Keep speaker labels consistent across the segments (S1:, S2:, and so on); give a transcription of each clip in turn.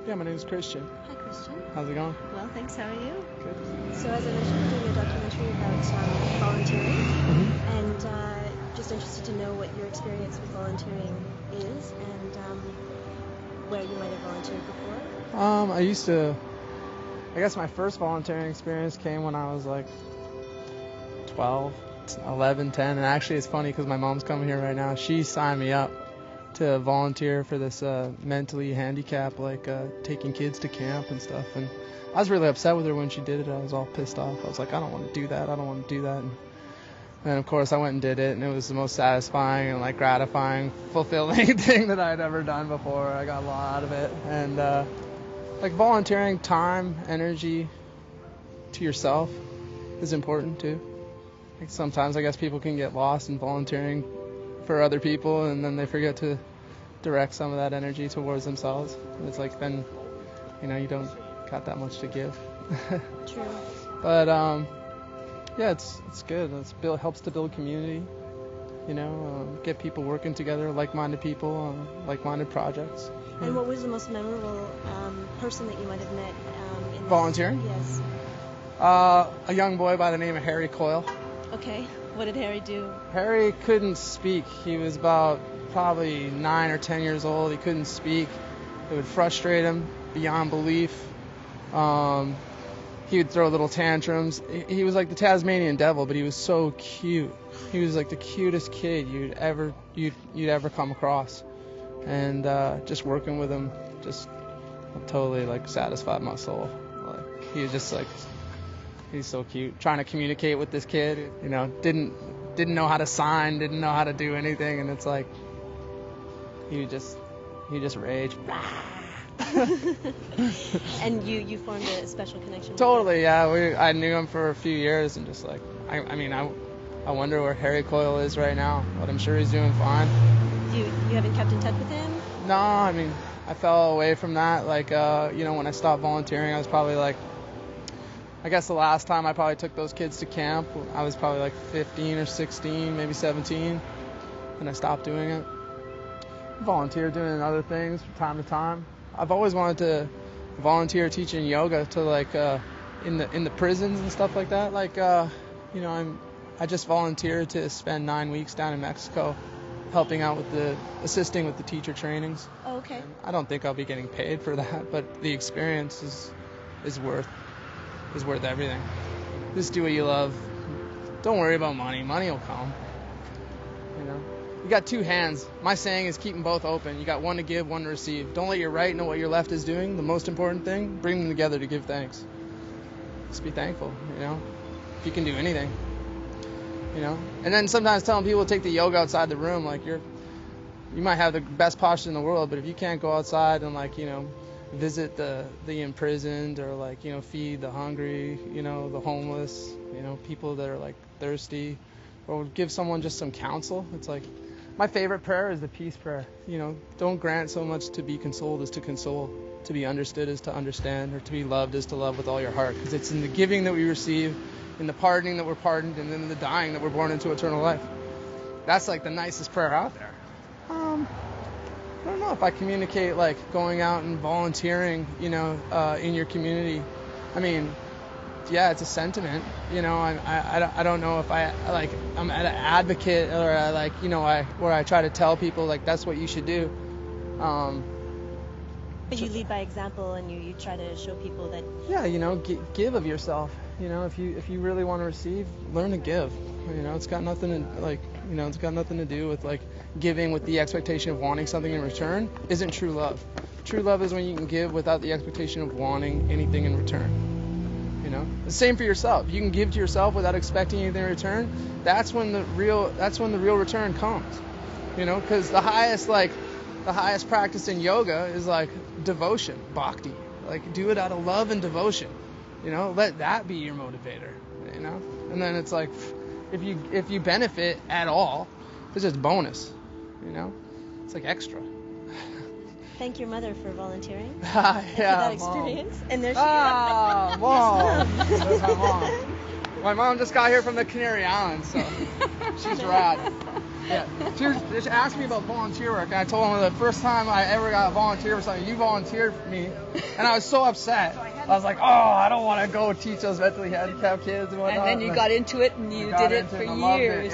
S1: Yeah, my name is Christian.
S2: Hi, Christian.
S1: How's it going?
S2: Well, thanks. How are you?
S1: Good.
S2: So, as I mentioned, we're doing a documentary about volunteering, and just interested to know what your experience with volunteering is, and where you might have volunteered before.
S1: I guess my first volunteering experience came when I was like 12, 11, 10, and actually it's funny because my mom's coming here right now. She signed me up to volunteer for this mentally handicapped, taking kids to camp and stuff, and I was really upset with her when she did it. I was all pissed off. I was like, I don't want to do that. And then, of course, I went and did it, and it was the most satisfying and, gratifying, fulfilling thing that I'd ever done before. I got a lot out of it. And, volunteering time, energy to yourself is important, too. Sometimes, I guess, people can get lost in volunteering for other people, and then they forget to direct some of that energy towards themselves. And it's then, you don't got that much to give.
S2: True.
S1: But, yeah, it's good. Helps to build community, get people working together, like-minded people on like-minded projects.
S2: And what was the most memorable person that you might have met in
S1: volunteering?
S2: Yes.
S1: A young boy by the name of Harry Coyle.
S2: Okay. What did Harry do?
S1: Harry couldn't speak. He was about probably 9 or 10 years old. He couldn't speak. It would frustrate him beyond belief. He would throw little tantrums. He was like the Tasmanian devil, but he was so cute. He was like the cutest kid you'd ever come across. And just working with him just totally satisfied my soul. He was just he's so cute. Trying to communicate with this kid, didn't know how to sign, didn't know how to do anything, and it's he just raged.
S2: And you formed a special connection with
S1: Totally, yeah. I knew him for a few years, and just I wonder where Harry Coyle is right now, but I'm sure he's doing fine.
S2: You haven't kept in touch with him?
S1: No, I fell away from that. When I stopped volunteering, I was probably I guess the last time I probably took those kids to camp, I was probably 15 or 16, maybe 17, and I stopped doing it. Volunteer doing other things from time to time. I've always wanted to volunteer teaching yoga to in the prisons and stuff like that. I just volunteered to spend 9 weeks down in Mexico, helping out with assisting with the teacher trainings.
S2: Oh, okay.
S1: I don't think I'll be getting paid for that, but the experience is worth everything. Just do what you love. Don't worry about money. Money will come. You got two hands. My saying is keep them both open. You got one to give, one to receive. Don't let your right know what your left is doing. The most important thing, bring them together to give thanks. Just be thankful, if you can do anything. And then sometimes telling people to take the yoga outside the room, you might have the best posture in the world, but if you can't go outside and visit the imprisoned or feed the hungry, the homeless, people that are thirsty, or give someone just some counsel. It's my favorite prayer is the peace prayer. Don't grant so much to be consoled as to console, to be understood as to understand, or to be loved as to love with all your heart. Because it's in the giving that we receive, in the pardoning that we're pardoned, and in the dying that we're born into eternal life. That's the nicest prayer out there. I don't know if I communicate going out and volunteering, in your community. Yeah, it's a sentiment. I don't know if I'm an advocate or where I try to tell people that's what you should do.
S2: But you lead by example, and you try to show people that.
S1: Yeah, give of yourself. If you really want to receive, learn to give. It's got nothing to it's got nothing to do with giving with the expectation of wanting something in return. Isn't true love. True love is when you can give without the expectation of wanting anything in return. The same for yourself. You can give to yourself without expecting anything in return. That's when the real return comes. Because the highest practice in yoga is devotion, bhakti. Do it out of love and devotion. Let that be your motivator. And then it's if you benefit at all, it's just bonus. It's extra.
S2: Thank your mother for volunteering.
S1: Yeah,
S2: for that experience.
S1: Mom.
S2: And there she
S1: is. Mom. That's my mom. My mom just got here from the Canary Islands, so she's rad. Yeah. She asked me about volunteer work, and I told her the first time I ever got volunteer for something, you volunteered for me, and I was so upset. I was like, oh, I don't want to go teach those mentally handicapped kids and whatnot.
S3: And then you got into it, and you did it for years.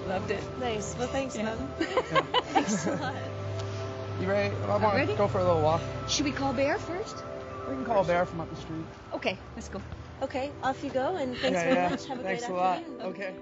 S3: Loved it.
S2: Nice. Well, thanks, Mom.
S1: Yeah.
S2: Thanks a lot.
S1: You ready? I want
S3: ready?
S1: to go for a little walk.
S3: Should we call Bear first?
S1: We can call Bear from up the street.
S3: Okay, let's go.
S2: Okay, off you go, and thanks very much. Have a
S1: Thanks
S2: great
S1: a lot.
S2: afternoon.
S1: Okay.